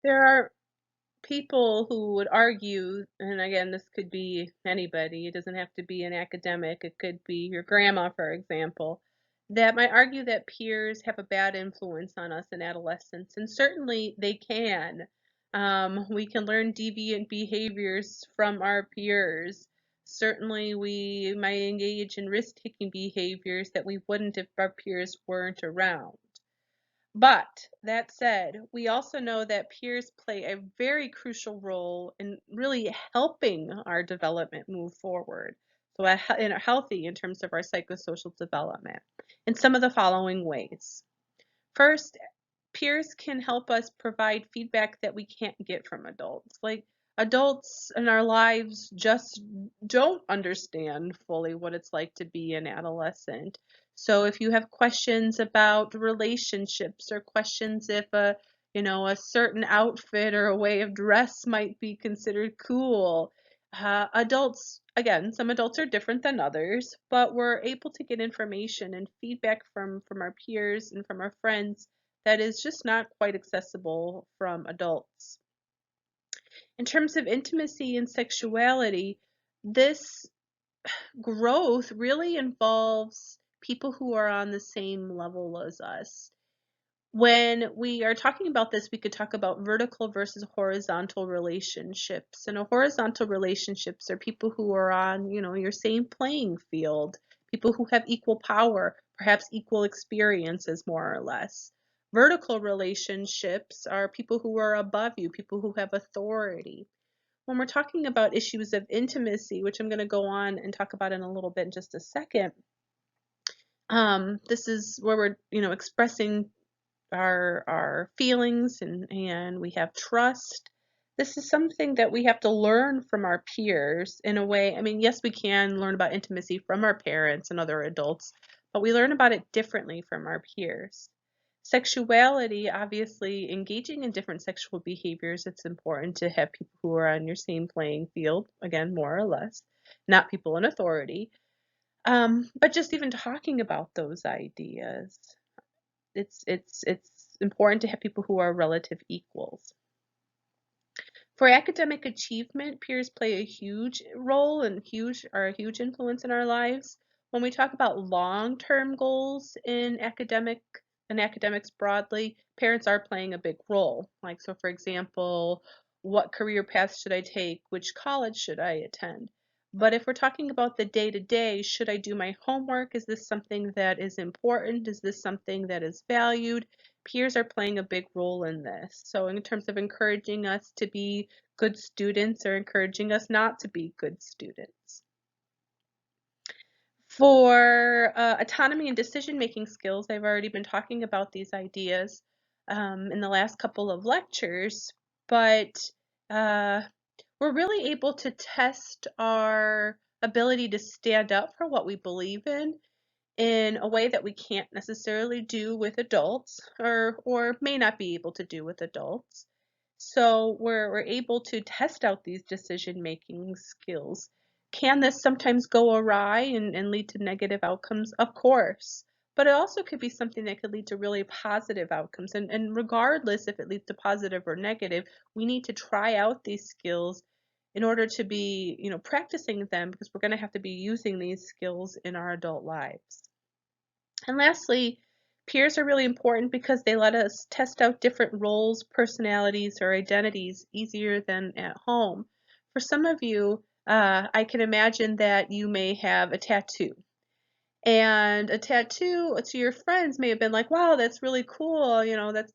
There are people who would argue, and again, this could be anybody, it doesn't have to be an academic, it could be your grandma, for example, that might argue that peers have a bad influence on us in adolescence, and certainly they can. We can learn deviant behaviors from our peers. Certainly, we might engage in risk-taking behaviors that we wouldn't if our peers weren't around. But that said, we also know that peers play a very crucial role in really helping our development move forward. So, in a healthy in terms of our psychosocial development in some of the following ways. First, peers can help us provide feedback that we can't get from adults. Like adults in our lives just don't understand fully what it's like to be an adolescent. So if you have questions about relationships or questions if a certain outfit or a way of dress might be considered cool, adults, again, some adults are different than others, but we're able to get information and feedback from our peers and from our friends that is just not quite accessible from adults. In terms of intimacy and sexuality, this growth really involves people who are on the same level as us. When we are talking about this, we could talk about vertical versus horizontal relationships. And a horizontal relationships are people who are on, your same playing field, people who have equal power, perhaps equal experiences, more or less. Vertical relationships are people who are above you, people who have authority. When we're talking about issues of intimacy, which I'm going to go on and talk about in a little bit in just a second, this is where we're, expressing our feelings and we have trust. This is something that we have to learn from our peers in a way. I mean, yes, we can learn about intimacy from our parents and other adults, but we learn about it differently from our peers. Sexuality, obviously, engaging in different sexual behaviors, it's important to have people who are on your same playing field, again, more or less, not people in authority. But just even talking about those ideas, it's important to have people who are relative equals. For academic achievement, peers play a huge role and are a huge influence in our lives. When we talk about long-term goals in academics broadly, parents are playing a big role. Like, so for example, what career path should I take? Which college should I attend? But if we're talking about the day-to-day, should I do my homework? Is this something that is important? Is this something that is valued? Peers are playing a big role in this. So in terms of encouraging us to be good students or encouraging us not to be good students. For autonomy and decision-making skills, I've already been talking about these ideas in the last couple of lectures, but uh, we're really able to test our ability to stand up for what we believe in a way that we can't necessarily do with adults or may not be able to do with adults. So we're able to test out these decision-making skills. Can this sometimes go awry and lead to negative outcomes? Of course. But it also could be something that could lead to really positive outcomes. And regardless if it leads to positive or negative, we need to try out these skills in order to be, practicing them because we're going to have to be using these skills in our adult lives. And lastly, peers are really important because they let us test out different roles, personalities, or identities easier than at home. For some of you, I can imagine that you may have a tattoo. And a tattoo to your friends may have been like, wow, that's really cool.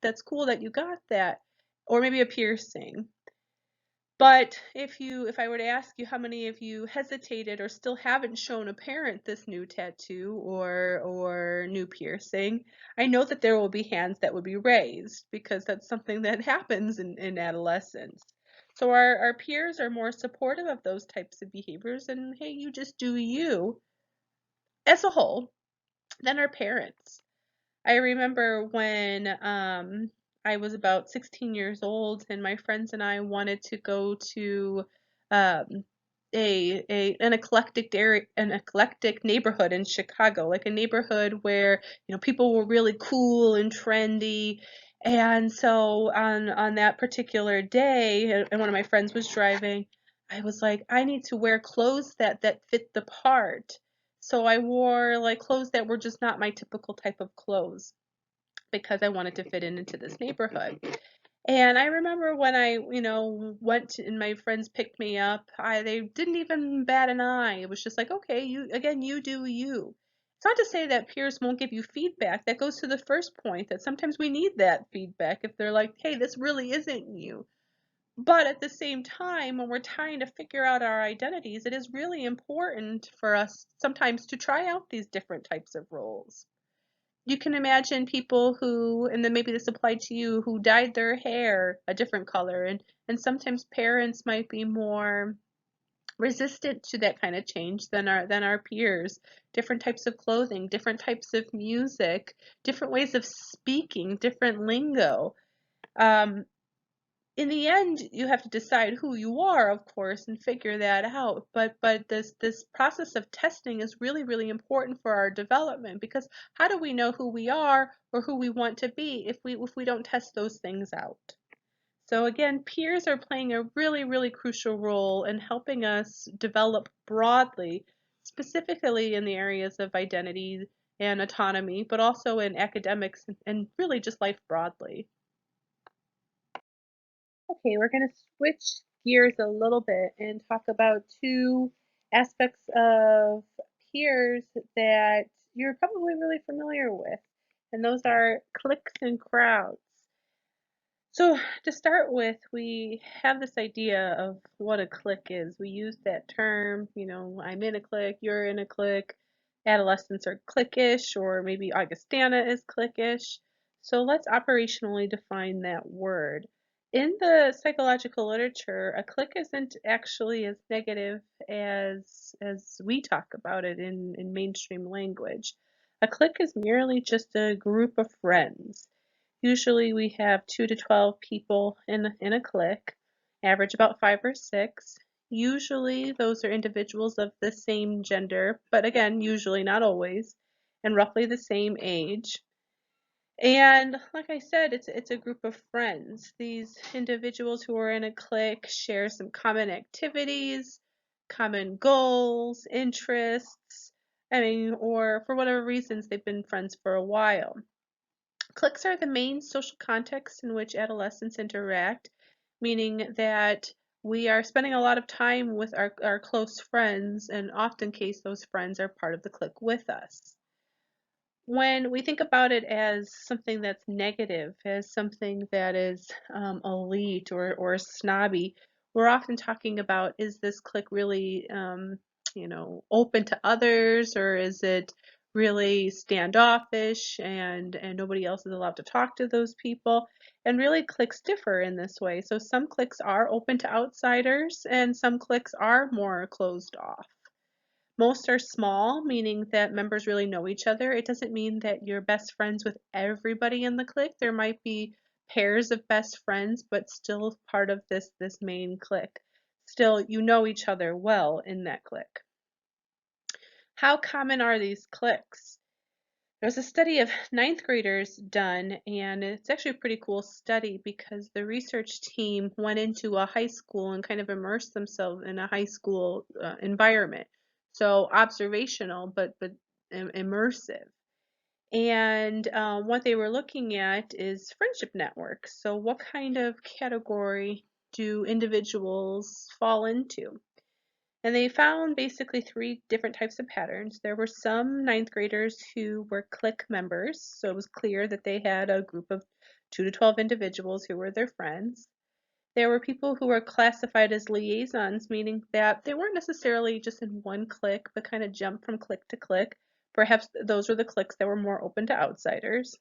That's cool that you got that. Or maybe a piercing. But if I were to ask you how many of you hesitated or still haven't shown a parent this new tattoo or new piercing, I know that there will be hands that would be raised because that's something that happens in adolescence. So our peers are more supportive of those types of behaviors and hey, you just do you as a whole than our parents. I remember when I was about 16 years old and my friends and I wanted to go to um, an eclectic neighborhood in Chicago, like a neighborhood where people were really cool and trendy. And so on that particular day, and one of my friends was driving, I was like, I need to wear clothes that fit the part. So I wore like clothes that were just not my typical type of clothes because I wanted to fit into this neighborhood. And I remember when I, went to, and my friends picked me up, they didn't even bat an eye. It was just like, okay, you do you. It's not to say that peers won't give you feedback. That goes to the first point that sometimes we need that feedback if they're like, hey, this really isn't you. But at the same time, when we're trying to figure out our identities, it is really important for us sometimes to try out these different types of roles. You can imagine people who, and then maybe this applied to you, who dyed their hair a different color, and sometimes parents might be more resistant to that kind of change than our peers. Different types of clothing, different types of music, different ways of speaking, different lingo. Um, in the end, you have to decide who you are, of course, and figure that out. But this process of testing is really, really important for our development, because how do we know who we are or who we want to be if we don't test those things out? So again, peers are playing a really, really crucial role in helping us develop broadly, specifically in the areas of identity and autonomy, but also in academics and really just life broadly. Okay, we're going to switch gears a little bit and talk about two aspects of peers that you're probably really familiar with, and those are cliques and crowds. So, to start with, we have this idea of what a clique is. We use that term, I'm in a clique, you're in a clique. Adolescents are cliquish, or maybe Augustana is cliquish. So, let's operationally define that word. In the psychological literature, a clique isn't actually as negative as we talk about it in mainstream language. A clique is merely just a group of friends. Usually we have 2 to 12 people in a clique, average about 5 or 6. Usually those are individuals of the same gender, but again, usually not always, and roughly the same age. And like I said, it's a group of friends. These individuals who are in a clique share some common activities, common goals, interests, or for whatever reasons they've been friends for a while. Cliques are the main social context in which adolescents interact, meaning that we are spending a lot of time with our close friends, and often case those friends are part of the clique with us. When we think about it as something that's negative, as something that is elite or snobby, we're often talking about, is this clique really, open to others, or is it really standoffish and nobody else is allowed to talk to those people? And really, cliques differ in this way. So some cliques are open to outsiders, and some cliques are more closed off. Most are small, meaning that members really know each other. It doesn't mean that you're best friends with everybody in the clique. There might be pairs of best friends, but still part of this main clique. Still, you know each other well in that clique. How common are these cliques? There was a study of ninth graders done, and it's actually a pretty cool study because the research team went into a high school and kind of immersed themselves in a high school environment. So observational, but immersive. And what they were looking at is friendship networks. So what kind of category do individuals fall into? And they found basically three different types of patterns. There were some ninth graders who were clique members, so it was clear that they had a group of 2 to 12 individuals who were their friends. There were people who were classified as liaisons, meaning that they weren't necessarily just in one clique, but kind of jumped from clique to clique. Perhaps those were the cliques that were more open to outsiders.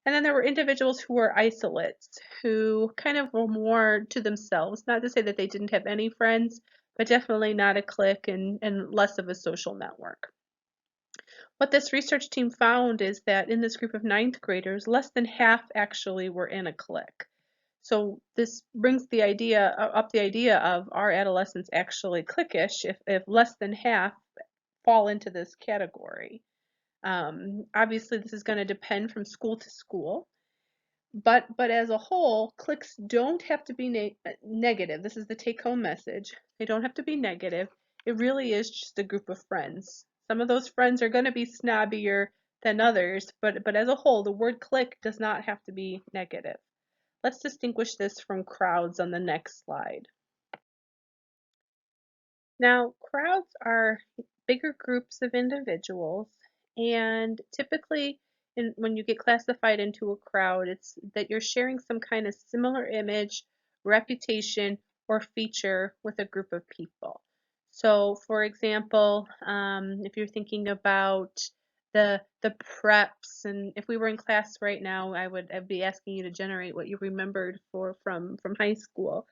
And then there were individuals who were isolates, who kind of were more to themselves. Not to say that they didn't have any friends, but definitely not a clique and less of a social network. What this research team found is that in this group of ninth graders, less than half actually were in a clique. So this brings the idea up the idea of, are adolescents actually cliquish if less than half fall into this category? Obviously, this is going to depend from school to school. But as a whole, cliques don't have to be negative. This is the take-home message. They don't have to be negative. It really is just a group of friends. Some of those friends are going to be snobbier than others, but as a whole, the word clique does not have to be negative. Let's distinguish this from crowds on the next slide. Now, crowds are bigger groups of individuals, and typically, when you get classified into a crowd, it's that you're sharing some kind of similar image, reputation, or feature with a group of people. So, for example, if you're thinking about the preps, and if we were in class right now, I'd be asking you to generate what you remembered from high school,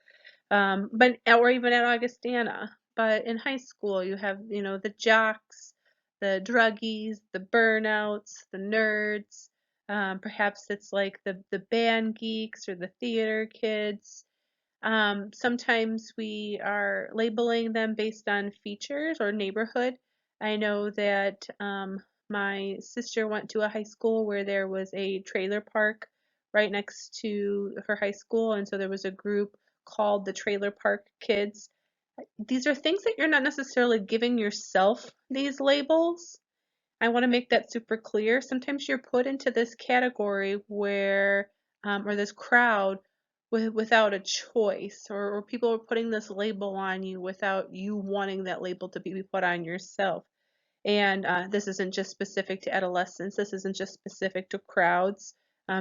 but or even at Augustana. But in high school, you have, the jocks, the druggies, the burnouts, the nerds. Perhaps it's like the band geeks or the theater kids. Sometimes we are labeling them based on features or neighborhood. I know that my sister went to a high school where there was a trailer park right next to her high school, and so there was a group called the Trailer Park Kids. These are things that you're not necessarily giving yourself these labels. I want to make that super clear. Sometimes you're put into this category where, or this crowd without a choice, or people are putting this label on you without you wanting that label to be put on yourself. And this isn't just specific to adolescents. This isn't just specific to crowds.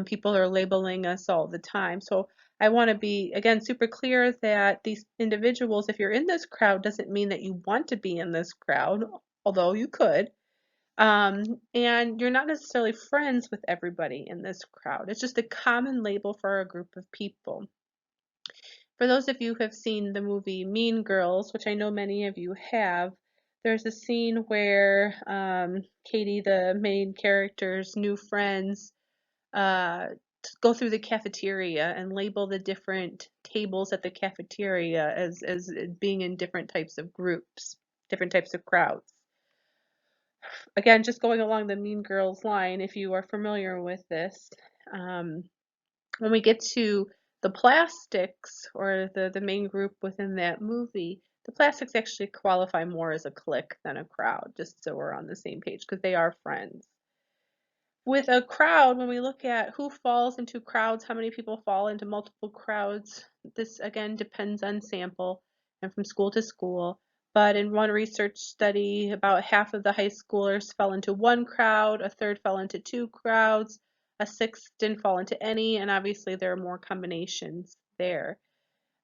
People are labeling us all the time. So I want to be, again, super clear that these individuals, if you're in this crowd, doesn't mean that you want to be in this crowd, although you could. And you're not necessarily friends with everybody in this crowd. It's just a common label for a group of people. For those of you who have seen the movie Mean Girls, which I know many of you have, there's a scene where Katie, the main character's new friends, go through the cafeteria and label the different tables at the cafeteria as being in different types of groups, different types of crowds. Again, just going along the Mean Girls line, if you are familiar with this, um, when we get to the plastics, or the main group within that movie, the plastics actually qualify more as a clique than a crowd, just so we're on the same page, because they are friends. With a crowd, when we look at who falls into crowds, how many people fall into multiple crowds, this again depends on sample and from school to school. But in one research study, about half of the high schoolers fell into one crowd, a third fell into two crowds, a sixth didn't fall into any, and obviously there are more combinations there.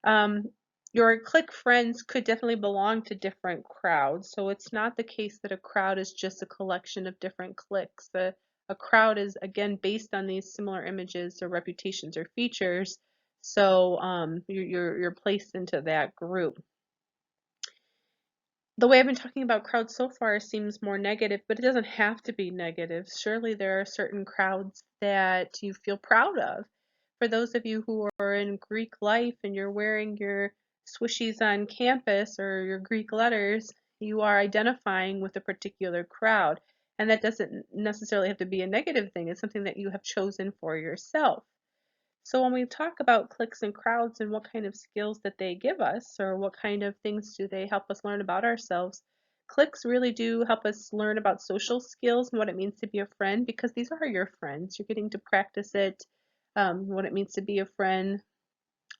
Um, your clique friends could definitely belong to different crowds, so it's not the case that a crowd is just a collection of different cliques. A crowd is, again, based on these similar images or reputations or features, so you're placed into that group. The way I've been talking about crowds so far seems more negative, but it doesn't have to be negative. Surely there are certain crowds that you feel proud of. For those of you who are in Greek life and you're wearing your swishies on campus or your Greek letters, you are identifying with a particular crowd. And that doesn't necessarily have to be a negative thing. It's something that you have chosen for yourself. So when we talk about cliques and crowds and what kind of skills that they give us, or what kind of things do they help us learn about ourselves, cliques really do help us learn about social skills and what it means to be a friend, because these are your friends. You're getting to practice it, what it means to be a friend,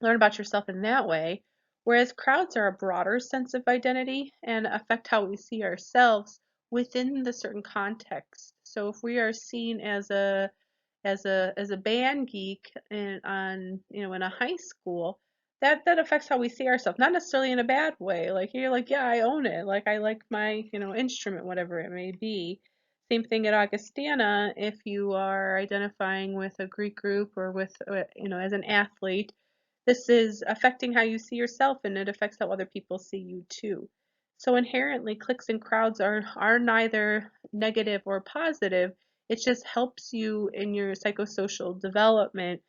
learn about yourself in that way. Whereas crowds are a broader sense of identity and affect how we see ourselves within the certain context. So if we are seen as a band geek in a high school, that affects how we see ourselves, not necessarily in a bad way. Like you're like, yeah, I own it, like I like my instrument, whatever it may be. Same thing at Augustana. If you are identifying with a Greek group, or with as an athlete, this is affecting how you see yourself, and it affects how other people see you too. So inherently, cliques and crowds are neither negative or positive. It just helps you in your psychosocial development.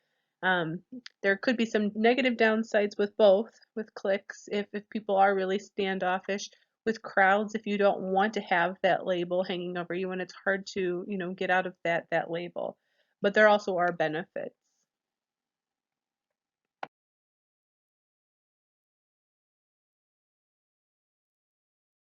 Um, there could be some negative downsides with both, with cliques, if people are really standoffish, with crowds, if you don't want to have that label hanging over you and it's hard to, get out of that label. But there also are benefits.